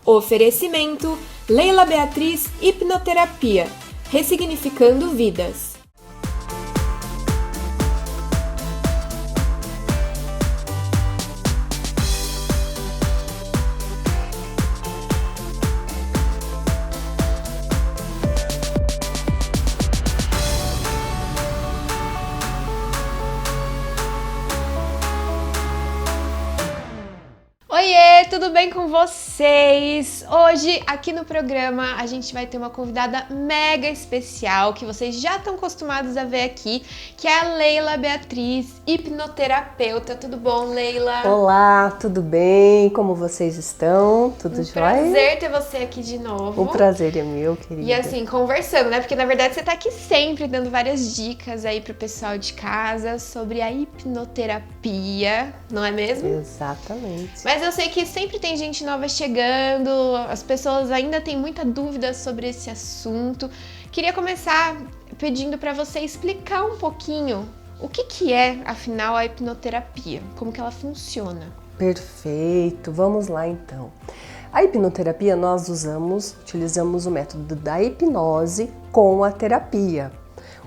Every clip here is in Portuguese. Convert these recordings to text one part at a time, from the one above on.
Oferecimento Leila Beatriz Hipnoterapia, ressignificando vidas. Oiê, tudo bem com vocês? Hoje, aqui no programa, a gente vai ter uma convidada mega especial, que vocês já estão acostumados a ver aqui, que é a Leila Beatriz, hipnoterapeuta. Tudo bom, Leila? Olá, tudo bem? Como vocês estão? Tudo jóia? Prazer ter você aqui de novo. O prazer é meu, querida. E assim, conversando, né? Porque na verdade você tá aqui sempre dando várias dicas aí pro pessoal de casa sobre a hipnoterapia, não é mesmo? Exatamente. Mas eu sei que sempre tem gente nova chegando, as pessoas ainda têm muita dúvida sobre esse assunto. Queria começar pedindo para você explicar um pouquinho o que é, afinal, a hipnoterapia, como que ela funciona. Perfeito, vamos lá então. A hipnoterapia nós utilizamos o método da hipnose com a terapia.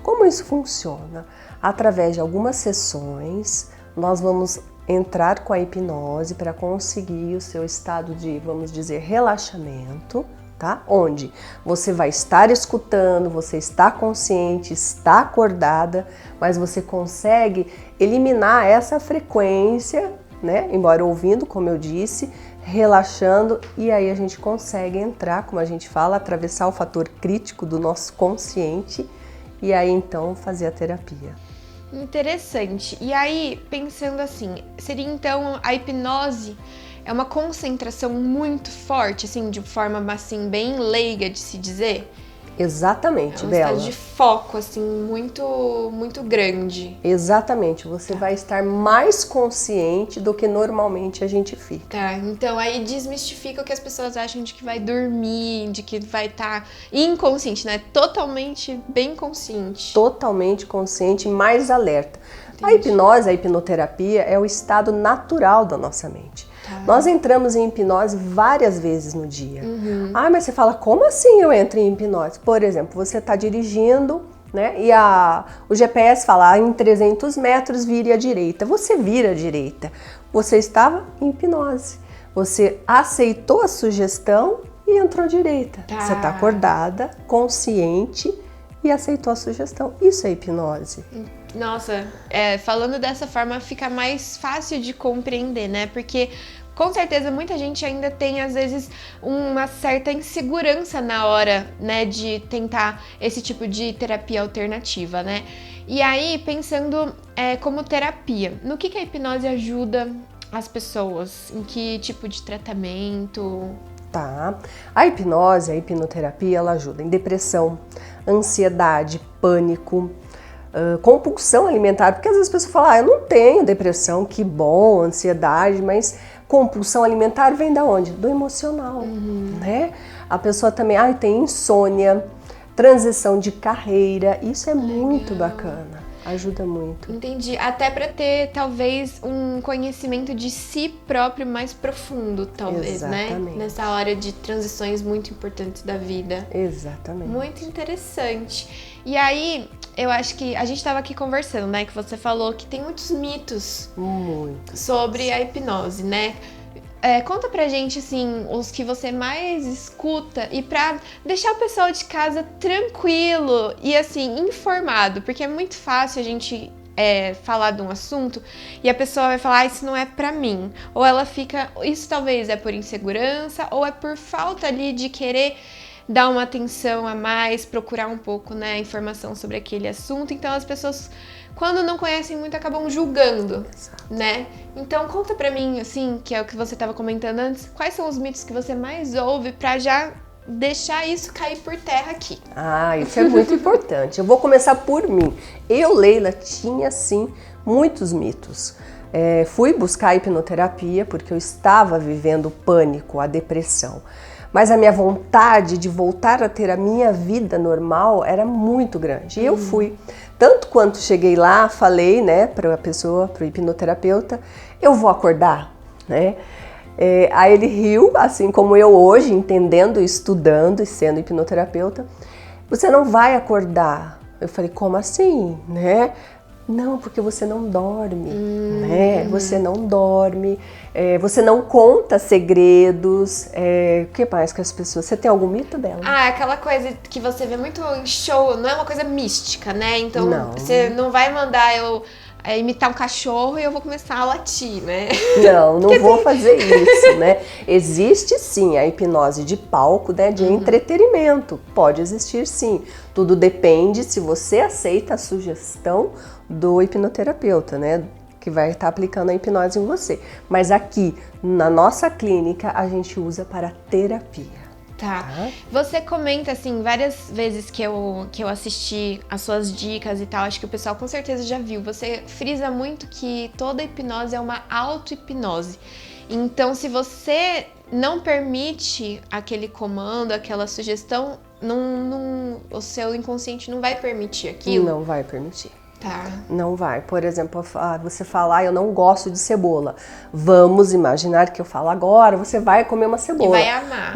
Como isso funciona? Através de algumas sessões, nós vamos entrar com a hipnose para conseguir o seu estado de, vamos dizer, relaxamento, tá? Onde você vai estar escutando, você está consciente, está acordada, mas você consegue eliminar essa frequência, né? Embora ouvindo, como eu disse, relaxando, e aí a gente consegue entrar, como a gente fala, atravessar o fator crítico do nosso consciente e aí então fazer a terapia. Interessante. E aí, pensando assim, seria então a hipnose é uma concentração muito forte, assim, de forma assim bem leiga de se dizer? Exatamente, é um Bela. estado de foco, assim, muito grande. Exatamente, você vai estar mais consciente do que normalmente a gente fica. Tá, então aí desmistifica o que as pessoas acham de que vai dormir, de que vai estar inconsciente, né? Totalmente bem consciente. Totalmente consciente, mais alerta. Entendi. A hipnose, a hipnoterapia é o estado natural da nossa mente. Tá. Nós entramos em hipnose várias vezes no dia. Ah, mas você fala, como assim eu entro em hipnose? Por exemplo, você está dirigindo, né? E o GPS fala, em 300 metros vire à direita. Você vira à direita. Você estava em hipnose. Você aceitou a sugestão e entrou à direita. Tá. Você está acordada, consciente e aceitou a sugestão. Isso é hipnose. Nossa, falando dessa forma fica mais fácil de compreender, né? Porque com certeza muita gente ainda tem às vezes uma certa insegurança na hora, né, de tentar esse tipo de terapia alternativa, né? E aí, pensando como terapia, no que a hipnose ajuda as pessoas? Em que tipo de tratamento? Tá. A hipnose, a hipnoterapia, ela ajuda em depressão, ansiedade, pânico, compulsão alimentar, porque às vezes a pessoa fala, eu não tenho depressão, que bom, ansiedade, mas compulsão alimentar vem da onde? Do emocional, né? A pessoa também, tem insônia, transição de carreira, isso é muito bacana, ajuda muito. Entendi, até para ter talvez um conhecimento de si próprio mais profundo, talvez, Exatamente. Né? Nessa hora de transições muito importantes da vida. Exatamente. Muito interessante. E aí, eu acho que a gente estava aqui conversando, né? Que você falou que tem muitos mitos sobre a hipnose, né? Conta pra gente, assim, os que você mais escuta e pra deixar o pessoal de casa tranquilo e, assim, informado, porque é muito fácil a gente falar de um assunto e a pessoa vai falar, isso não é pra mim. Ou ela fica, isso talvez é por insegurança ou é por falta ali de querer dar uma atenção a mais, procurar um pouco, né, informação sobre aquele assunto. Então as pessoas, quando não conhecem muito, acabam julgando, né? Então conta pra mim, assim, que é o que você estava comentando antes, quais são os mitos que você mais ouve pra já deixar isso cair por terra aqui? Isso é muito importante. Eu vou começar por mim. Eu, Leila, tinha sim muitos mitos. Fui buscar a hipnoterapia porque eu estava vivendo o pânico, a depressão. Mas a minha vontade de voltar a ter a minha vida normal era muito grande. E eu fui. Tanto quanto cheguei lá, falei, né, para a pessoa, para o hipnoterapeuta, eu vou acordar, né? Aí ele riu, assim como eu hoje, entendendo, estudando e sendo hipnoterapeuta. Você não vai acordar. Eu falei, como assim, né? Não, porque você não dorme, né? Você não dorme, você não conta segredos. O que mais que as pessoas... Você tem algum mito dela? Aquela coisa que você vê muito em show, não é uma coisa mística, né? Então, Não. você não vai mandar eu imitar um cachorro e eu vou começar a latir, né? Não vou fazer isso, né? Existe sim a hipnose de palco, né? De entretenimento. Pode existir sim. Tudo depende se você aceita a sugestão do hipnoterapeuta, né? Que vai estar aplicando a hipnose em você. Mas aqui, na nossa clínica, a gente usa para terapia. Tá. Você comenta, assim, várias vezes que eu assisti as suas dicas e tal, acho que o pessoal com certeza já viu. Você frisa muito que toda hipnose é uma auto-hipnose. Então, se você não permite aquele comando, aquela sugestão, o seu inconsciente não vai permitir aquilo? Não vai permitir. Tá. Não vai. Por exemplo, você falar, eu não gosto de cebola. Vamos imaginar que eu falo agora, você vai comer uma cebola. E vai amar.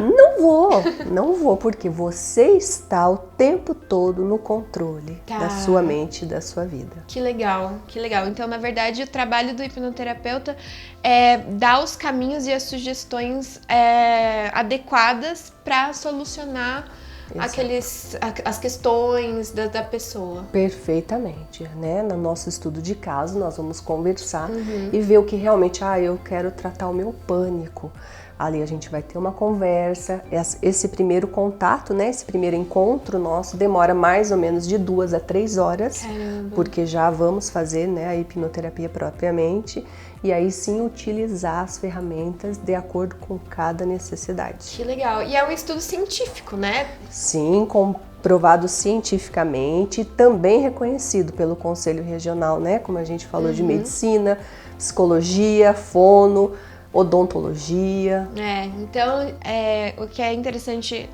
Não vou, porque você está o tempo todo no controle da sua mente e da sua vida. Que legal, que legal. Então, na verdade, o trabalho do hipnoterapeuta é dar os caminhos e as sugestões adequadas para solucionar as questões da pessoa. Perfeitamente, né? No nosso estudo de caso, nós vamos conversar e ver o que realmente, eu quero tratar o meu pânico. Ali a gente vai ter uma conversa, esse primeiro contato, né? Esse primeiro encontro nosso demora mais ou menos de 2 a 3 horas, Caramba. Porque já vamos fazer, né, a hipnoterapia propriamente e aí sim utilizar as ferramentas de acordo com cada necessidade. Que legal. E é um estudo científico, né? Sim, comprovado cientificamente, também reconhecido pelo Conselho Regional, né? Como a gente falou, de medicina, psicologia, fono, odontologia. Então, o que é interessante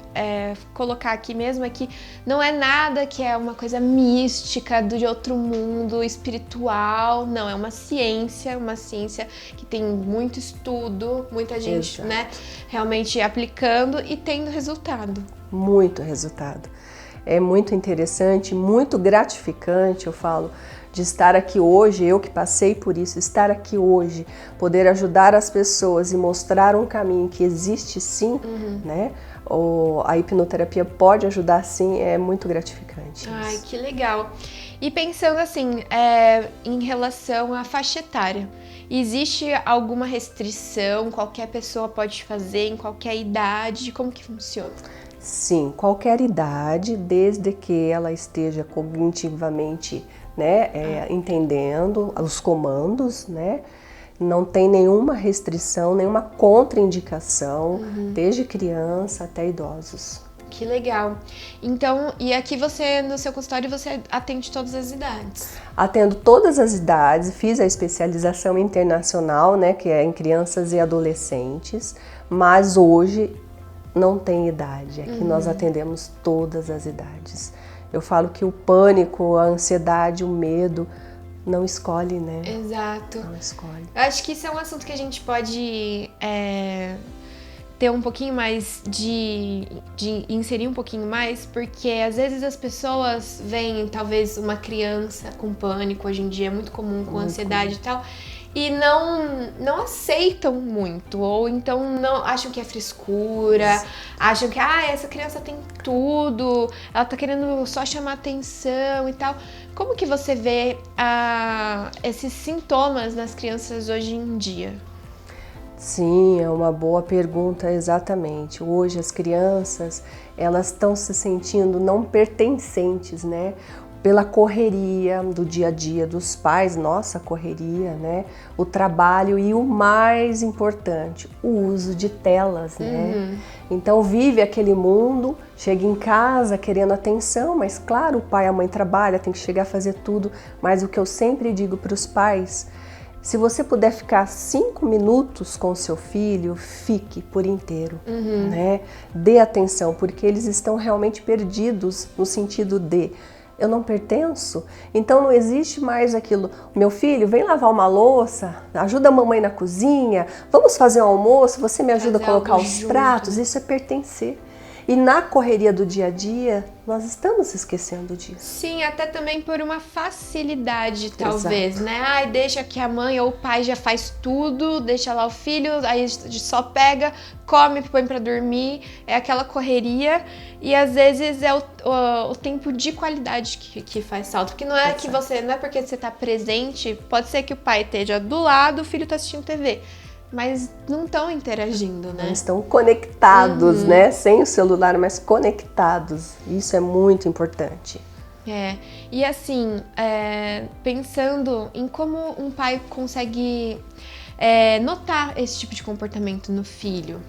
colocar aqui mesmo é que não é nada que é uma coisa mística, de outro mundo, espiritual. Não, é uma ciência que tem muito estudo, muita gente, né, realmente aplicando e tendo resultado. Muito resultado. É muito interessante, muito gratificante, eu falo, de estar aqui hoje, eu que passei por isso, estar aqui hoje, poder ajudar as pessoas e mostrar um caminho que existe sim, né? A hipnoterapia pode ajudar sim, é muito gratificante. Ai, que legal. E pensando assim, em relação à faixa etária, existe alguma restrição? Qualquer pessoa pode fazer em qualquer idade? Como que funciona? Sim, qualquer idade, desde que ela esteja cognitivamente, né, entendendo os comandos, né? Não tem nenhuma restrição, nenhuma contraindicação, desde criança até idosos. Que legal. Então, e aqui você, no seu consultório, você atende todas as idades? Atendo todas as idades, fiz a especialização internacional, né, que é em crianças e adolescentes, mas hoje não tem idade, aqui nós atendemos todas as idades. Eu falo que o pânico, a ansiedade, o medo não escolhe, né? Exato. Não escolhe. Eu acho que isso é um assunto que a gente pode ter um pouquinho mais de inserir um pouquinho mais, porque às vezes as pessoas veem talvez uma criança com pânico, hoje em dia é muito comum, com ansiedade e tal, e não aceitam muito, ou então não acham que é frescura, acham que essa criança tem tudo, ela tá querendo só chamar atenção e tal. Como que você vê esses sintomas nas crianças hoje em dia? Sim, é uma boa pergunta, exatamente. Hoje as crianças, elas estão se sentindo não pertencentes, né? Pela correria do dia a dia dos pais, nossa correria, né? O trabalho e o mais importante, o uso de telas, né? Então vive aquele mundo, chega em casa querendo atenção, mas claro, o pai e a mãe trabalham, tem que chegar a fazer tudo, mas o que eu sempre digo para os pais, se você puder ficar 5 minutos com o seu filho, fique por inteiro, né? Dê atenção, porque eles estão realmente perdidos no sentido de eu não pertenço, então não existe mais aquilo. Meu filho, vem lavar uma louça, ajuda a mamãe na cozinha, vamos fazer um almoço, você me ajuda a colocar os pratos, isso é pertencer. E na correria do dia a dia, nós estamos esquecendo disso. Sim, até também por uma facilidade, talvez, né? Ai, deixa que a mãe ou o pai já faz tudo, deixa lá o filho, aí só pega, come, põe pra dormir, é aquela correria. E às vezes é o tempo de qualidade que faz falta. Porque não é que você, não é porque você tá presente, pode ser que o pai esteja do lado, o filho tá assistindo TV. Mas não estão interagindo, né? Não estão conectados, né? Sem o celular, mas conectados. Isso é muito importante. E assim, pensando em como um pai consegue notar esse tipo de comportamento no filho.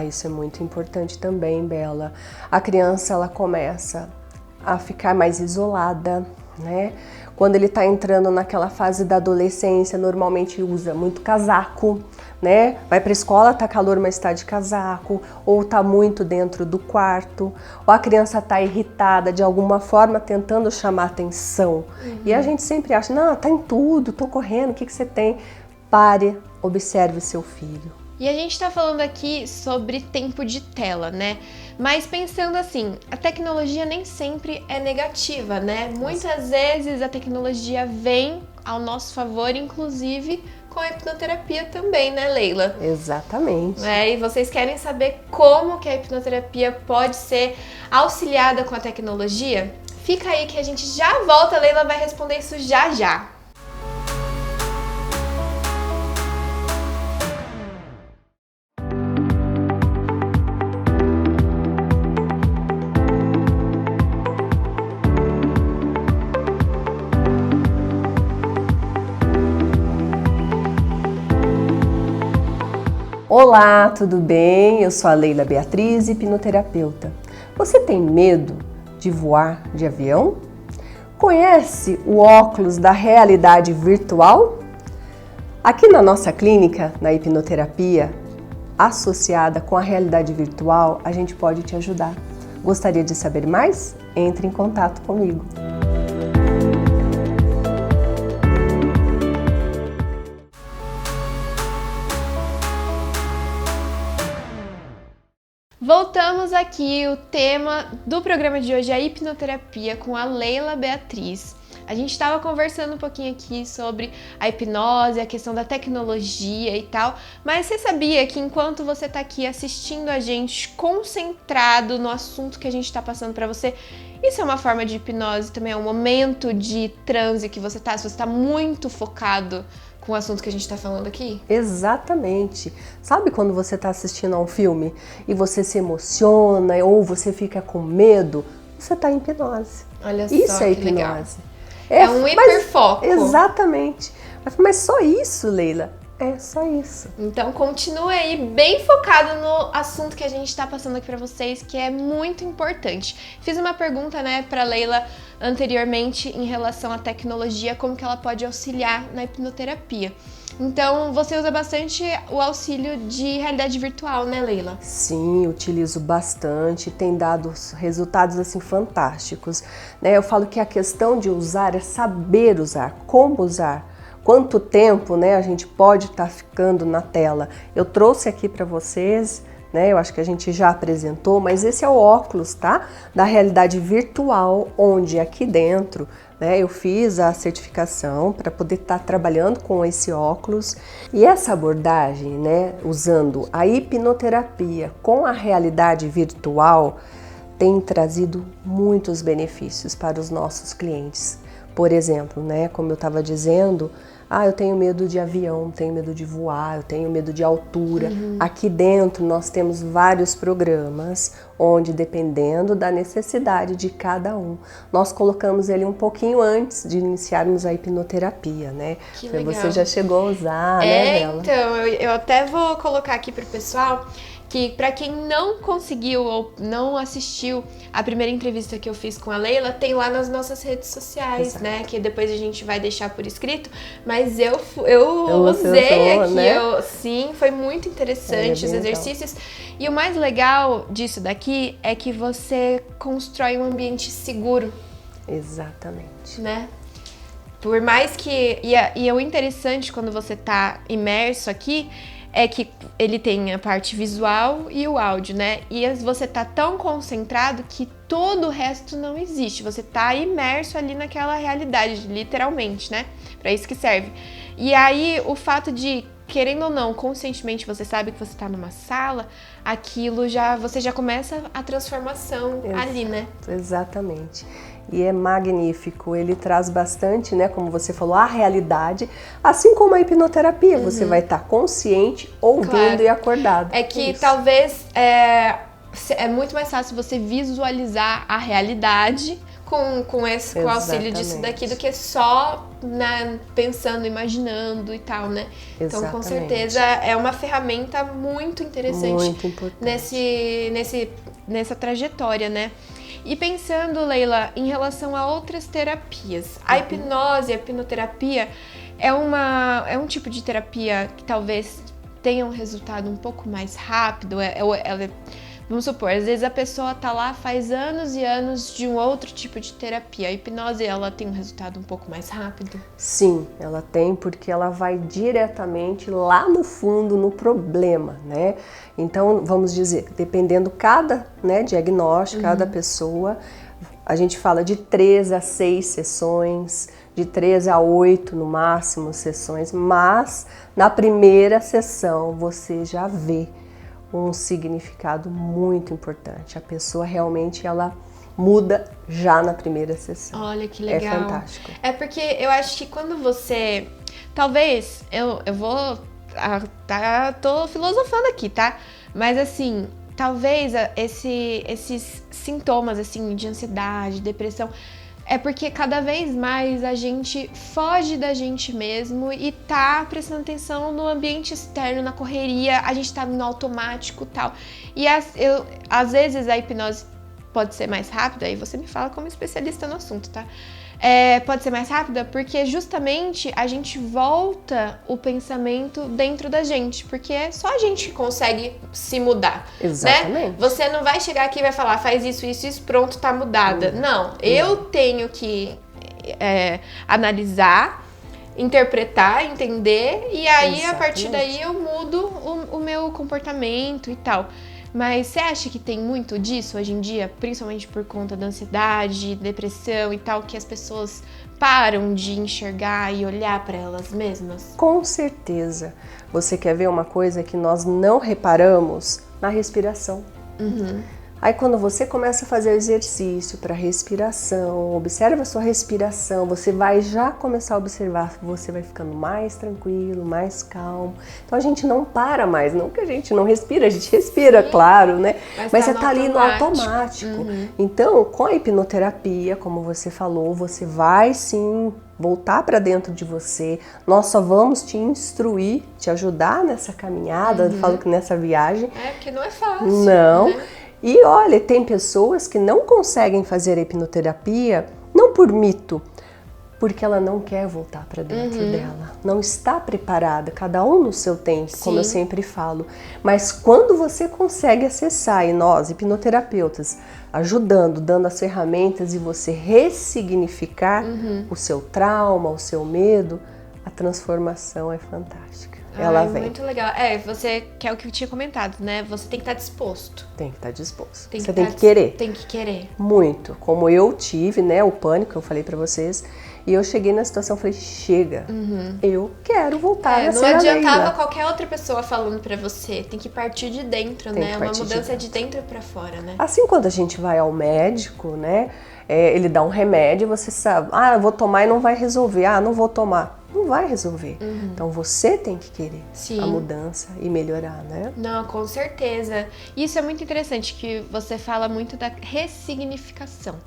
Isso é muito importante também, Bela. A criança, ela começa a ficar mais isolada, né? Quando ele está entrando naquela fase da adolescência, normalmente usa muito casaco, né? Vai para a escola, tá calor, mas está de casaco, ou tá muito dentro do quarto, ou a criança tá irritada de alguma forma, tentando chamar atenção. E a gente sempre acha, não, tá em tudo, tô correndo, o que você tem? Pare, observe seu filho. E a gente tá falando aqui sobre tempo de tela, né? Mas pensando assim, a tecnologia nem sempre é negativa, né? Muitas vezes a tecnologia vem ao nosso favor, inclusive com a hipnoterapia também, né, Leila? Exatamente. E vocês querem saber como que a hipnoterapia pode ser auxiliada com a tecnologia? Fica aí que a gente já volta, a Leila vai responder isso já já. Olá, tudo bem? Eu sou a Leila Beatriz, hipnoterapeuta. Você tem medo de voar de avião? Conhece o óculos da realidade virtual? Aqui na nossa clínica, na hipnoterapia, associada com a realidade virtual, a gente pode te ajudar. Gostaria de saber mais? Entre em contato comigo. Voltamos aqui, o tema do programa de hoje é a hipnoterapia com a Leila Beatriz. A gente estava conversando um pouquinho aqui sobre a hipnose, a questão da tecnologia e tal, mas você sabia que enquanto você está aqui assistindo a gente, concentrado no assunto que a gente está passando para você, isso é uma forma de hipnose, também é um momento de transe que você tá, se você está muito focado com o assunto que a gente tá falando aqui? Exatamente. Sabe quando você tá assistindo a um filme e você se emociona ou você fica com medo? Você tá em hipnose. Olha só, isso é hipnose. Legal. É um hiperfoco. Exatamente. Mas só isso, Leila? É só isso. Então continue aí bem focado no assunto que a gente tá passando aqui pra vocês, que é muito importante. Fiz uma pergunta, né, pra Leila anteriormente em relação à tecnologia, como que ela pode auxiliar na hipnoterapia. Então, você usa bastante o auxílio de realidade virtual, né, Leila? Sim, utilizo bastante, tem dado resultados assim fantásticos, né? Eu falo que a questão de usar é saber usar, como usar. Quanto tempo, né, a gente pode estar ficando na tela. Eu trouxe aqui para vocês, né, eu acho que a gente já apresentou, mas esse é o óculos, tá? Da realidade virtual, onde aqui dentro, né, eu fiz a certificação para poder estar trabalhando com esse óculos. E essa abordagem, né, usando a hipnoterapia com a realidade virtual, tem trazido muitos benefícios para os nossos clientes. Por exemplo, né, como eu estava dizendo, eu tenho medo de avião, tenho medo de voar, eu tenho medo de altura. Aqui dentro nós temos vários programas onde, dependendo da necessidade de cada um, nós colocamos ele um pouquinho antes de iniciarmos a hipnoterapia, né? Que legal. Você já chegou a usar, né, Bela? Então, eu até vou colocar aqui pro pessoal que para quem não conseguiu ou não assistiu a primeira entrevista que eu fiz com a Leila, tem lá nas nossas redes sociais, Exato. né? Que depois a gente vai deixar por escrito. Mas eu usei aqui, né? Sim, foi muito interessante os exercícios. E o mais legal disso daqui é que você constrói um ambiente seguro. Exatamente. Né? Por mais que... E o interessante quando você tá imerso aqui é que ele tem a parte visual e o áudio, né? E você tá tão concentrado que todo o resto não existe. Você tá imerso ali naquela realidade, literalmente, né? Pra isso que serve. E aí, o fato de, querendo ou não, conscientemente você sabe que você tá numa sala, aquilo você já começa a transformação ali, né? Exatamente. E é magnífico, ele traz bastante, né, como você falou, a realidade, assim como a hipnoterapia, você vai estar consciente, ouvindo e acordado. É que talvez é muito mais fácil você visualizar a realidade com o auxílio disso daqui do que só, né, pensando, imaginando e tal, né? Então, com certeza, é uma ferramenta muito interessante, muito importante nessa trajetória, né? E pensando, Leila, em relação a outras terapias, a hipnose, a hipnoterapia é um tipo de terapia que talvez tenha um resultado um pouco mais rápido. Vamos supor, às vezes a pessoa tá lá faz anos e anos de um outro tipo de terapia. A hipnose, ela tem um resultado um pouco mais rápido? Sim, ela tem, porque ela vai diretamente lá no fundo, no problema, né? Então, vamos dizer, dependendo cada, né, diagnóstico, cada pessoa, a gente fala de 3 a 6 sessões, de 3 a 8 no máximo sessões, mas na primeira sessão você já vê um significado muito importante. A pessoa realmente, ela muda já na primeira sessão. Olha que legal. É fantástico. É porque eu acho que quando você... Talvez, eu vou... tô filosofando aqui, tá? Mas assim, talvez esses sintomas, assim, de ansiedade, depressão... É porque cada vez mais a gente foge da gente mesmo e tá prestando atenção no ambiente externo, na correria, a gente tá no automático e tal. E às vezes a hipnose pode ser mais rápida, aí você me fala como especialista no assunto, tá? Pode ser mais rápida porque justamente a gente volta o pensamento dentro da gente, porque é só a gente que consegue se mudar. Exatamente. Né? Você não vai chegar aqui e vai falar, faz isso, isso, isso, pronto, tá mudada. Não, eu tenho que analisar, interpretar, entender, e aí a partir daí eu mudo o meu comportamento e tal. Mas você acha que tem muito disso hoje em dia, principalmente por conta da ansiedade, depressão e tal, que as pessoas param de enxergar e olhar para elas mesmas? Com certeza. Você quer ver uma coisa que nós não reparamos? Na respiração. Aí quando você começa a fazer o exercício para respiração, observa a sua respiração, você vai já começar a observar, você vai ficando mais tranquilo, mais calmo. Então a gente não para mais, não que a gente não respira, a gente respira, claro, né? Mas você tá ali no automático. Então, com a hipnoterapia, como você falou, você vai sim voltar para dentro de você. Nós só vamos te instruir, te ajudar nessa caminhada, falo que nessa viagem. Porque não é fácil. Não. Né? E olha, tem pessoas que não conseguem fazer a hipnoterapia, não por mito, porque ela não quer voltar para dentro dela, não está preparada, cada um no seu tempo, como eu sempre falo. Mas quando você consegue acessar, e nós, hipnoterapeutas, ajudando, dando as ferramentas e você ressignificar o seu trauma, o seu medo, a transformação é fantástica. Ela vem. Muito legal. Você quer o que eu tinha comentado, né? Você tem que estar disposto. Tem que estar disposto. Tem Você tem que querer. Tem que querer. Muito. Como eu tive, né, o pânico, eu falei pra vocês, e eu cheguei na situação, falei, chega, eu quero voltar a ser a Não adiantava Leila. qualquer outra pessoa falando pra você, tem que partir de dentro, né? Uma mudança de dentro pra fora, né? Assim, quando a gente vai ao médico, né, ele dá um remédio, você sabe, eu vou tomar e não vai resolver, não vou tomar. Não vai resolver. Então você tem que querer a mudança e melhorar, né? Não, com certeza. Isso é muito interessante, que você fala muito da ressignificação.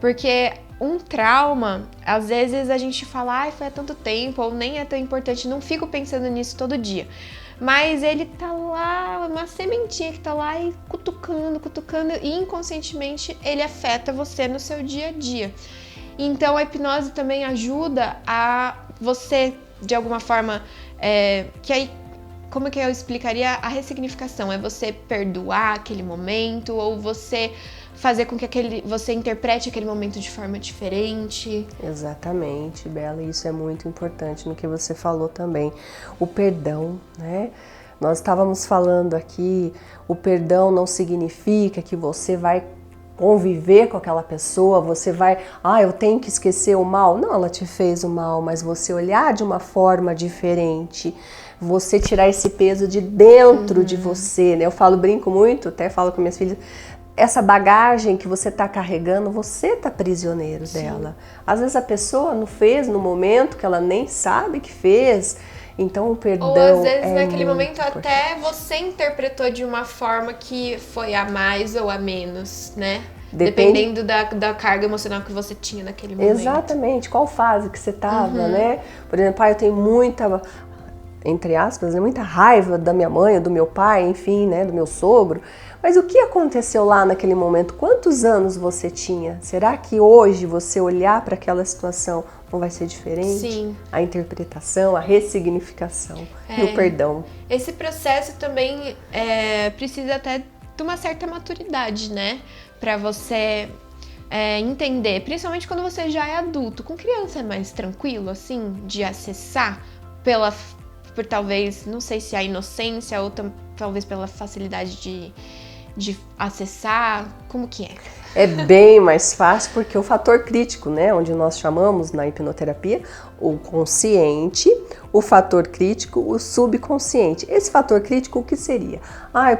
Porque um trauma, às vezes a gente fala, foi há tanto tempo, ou nem é tão importante, não fico pensando nisso todo dia. Mas ele tá lá, uma sementinha que tá lá e cutucando, e inconscientemente ele afeta você no seu dia a dia. Então a hipnose também ajuda a você, de alguma forma, que aí, como que eu explicaria a ressignificação? É você perdoar aquele momento, ou você fazer com que você interprete aquele momento de forma diferente. Exatamente, Bela, isso é muito importante no que você falou também. O perdão, né? Nós estávamos falando aqui, o perdão não significa que você vai conviver com aquela pessoa, você vai, eu tenho que esquecer o mal. Não, ela te fez o mal, mas você olhar de uma forma diferente, você tirar esse peso de dentro de você, né? Eu brinco muito, até falo com minhas filhas, essa bagagem que você está carregando, você está prisioneiro dela. Às vezes a pessoa não fez no momento que ela nem sabe que fez. Então o perdão ou às vezes naquele muito momento importante. até você interpretou de uma forma que foi a mais ou a menos, né? Dependendo da carga emocional que você tinha naquele momento. Exatamente, qual fase que você estava, né? Por exemplo, eu tenho muita, entre aspas, muita raiva da minha mãe, do meu pai, enfim, né, do meu sogro. Mas o que aconteceu lá naquele momento? Quantos anos você tinha? Será que hoje você olhar para aquela situação não vai ser diferente? Sim. A interpretação, a ressignificação e o perdão. Esse processo também precisa até de uma certa maturidade, né? Para você entender, principalmente quando você já é adulto. Com criança é mais tranquilo, assim, de acessar por talvez, não sei se a inocência ou talvez pela facilidade de acessar, como que é? É bem mais fácil porque o fator crítico, né, onde nós chamamos na hipnoterapia o consciente, o fator crítico, o subconsciente. Esse fator crítico, o que seria?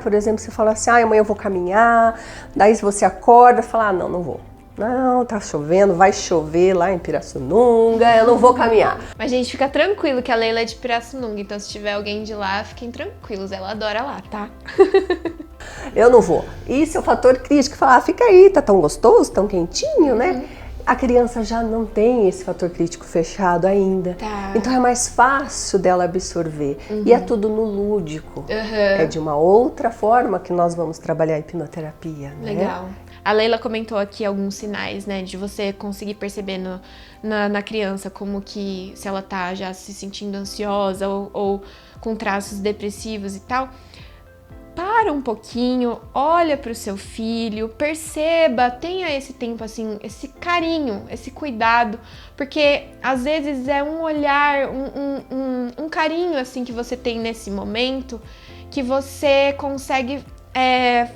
Por exemplo, você fala assim, amanhã eu vou caminhar, daí você acorda e fala, não vou. Não, tá chovendo, vai chover lá em Pirassununga, eu não vou caminhar. Mas, gente, fica tranquilo que a Leila é de Pirassununga, então se tiver alguém de lá, fiquem tranquilos, ela adora lá, tá? Eu não vou. Isso é o fator crítico, falar, fica aí, tá tão gostoso, tão quentinho, né? A criança já não tem esse fator crítico fechado ainda. Tá. Então é mais fácil dela absorver. E é tudo no lúdico. É de uma outra forma que nós vamos trabalhar a hipnoterapia, né? Legal. A Leila comentou aqui alguns sinais, né, de você conseguir perceber na criança como que, se ela tá já se sentindo ansiosa ou com traços depressivos e tal. Para um pouquinho, olha para o seu filho, perceba, tenha esse tempo assim, esse carinho, esse cuidado, porque às vezes é um olhar, um carinho assim que você tem nesse momento que você consegue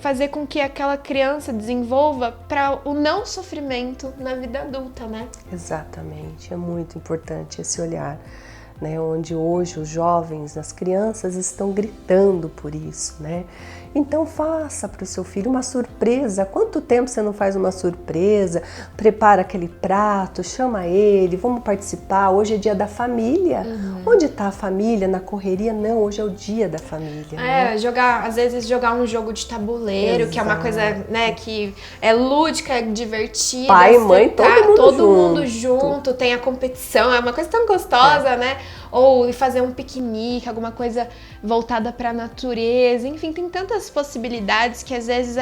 fazer com que aquela criança desenvolva para o não sofrimento na vida adulta, né? Exatamente, é muito importante esse olhar, né? Onde hoje os jovens, as crianças estão gritando por isso, né? Então faça para o seu filho uma surpresa. Quanto tempo você não faz uma surpresa? Prepara aquele prato, chama ele, vamos participar. Hoje é dia da família. Onde está a família? Na correria? Não, hoje é o dia da família. Né? Às vezes jogar um jogo de tabuleiro, que é uma coisa, né, que é lúdica, é divertida. Pai, mãe, todo mundo junto, tem a competição, é uma coisa tão gostosa, né? Ou fazer um piquenique, alguma coisa voltada para a natureza. Enfim, tem tantas possibilidades que às vezes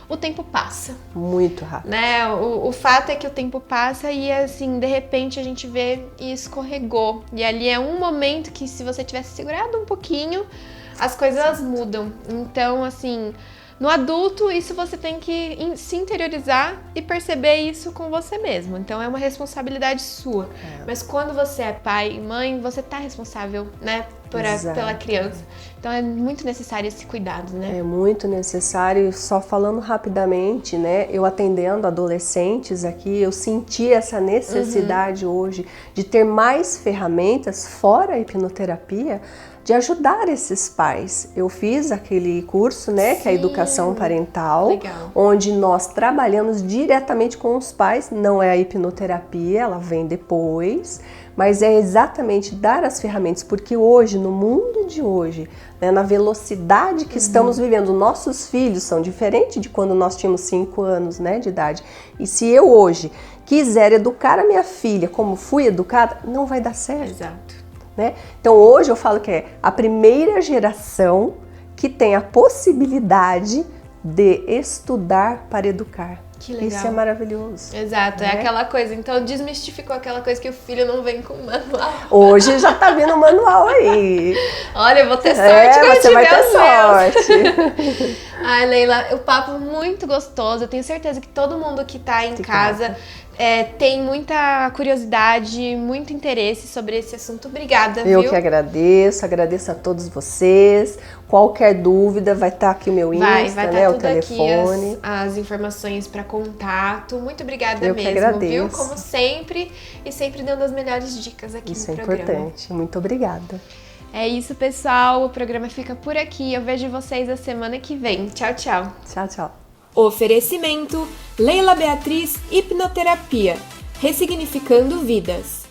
o tempo passa. Muito rápido. Né? O fato é que o tempo passa e assim, de repente a gente vê e escorregou. E ali é um momento que se você tivesse segurado um pouquinho, as coisas mudam. Então, assim, no adulto, isso você tem que se interiorizar e perceber isso com você mesmo. Então, é uma responsabilidade sua. Mas quando você é pai e mãe, você tá responsável, né, pela criança. Então, é muito necessário esse cuidado, né? É muito necessário. Só falando rapidamente, né, eu atendendo adolescentes aqui, eu senti essa necessidade hoje de ter mais ferramentas fora a hipnoterapia, de ajudar esses pais. Eu fiz aquele curso, né, que é a educação parental, Legal. Onde nós trabalhamos diretamente com os pais. Não é a hipnoterapia, ela vem depois, mas é exatamente dar as ferramentas, porque hoje, no mundo de hoje, né, na velocidade que estamos vivendo, nossos filhos são diferentes de quando nós tínhamos 5 anos, né, de idade. E se eu hoje quiser educar a minha filha como fui educada, não vai dar certo. Exato. Né? Então hoje eu falo que é a primeira geração que tem a possibilidade de estudar para educar. Que legal. Isso é maravilhoso. Exato, Né? é aquela coisa. Então desmistificou aquela coisa que o filho não vem com manual. Hoje já tá vindo o manual aí. Olha, eu vou ter sorte quando eu você vai tiver ter os meus. sorte. Ai, Leila, o papo muito gostoso. Eu tenho certeza que todo mundo que tá em casa tem muita curiosidade, muito interesse sobre esse assunto. Obrigada, Eu viu? que agradeço a todos vocês. Qualquer dúvida, vai estar aqui o meu Insta, Vai né, tá o tudo telefone. aqui as informações para contato. Muito obrigada Eu que mesmo, agradeço. viu? Como sempre, e sempre dando as melhores dicas aqui Isso no é programa. importante. Muito obrigada. É isso, pessoal. O programa fica por aqui. Eu vejo vocês a semana que vem. Tchau, tchau. Tchau, tchau. Oferecimento Leila Beatriz Hipnoterapia, ressignificando vidas.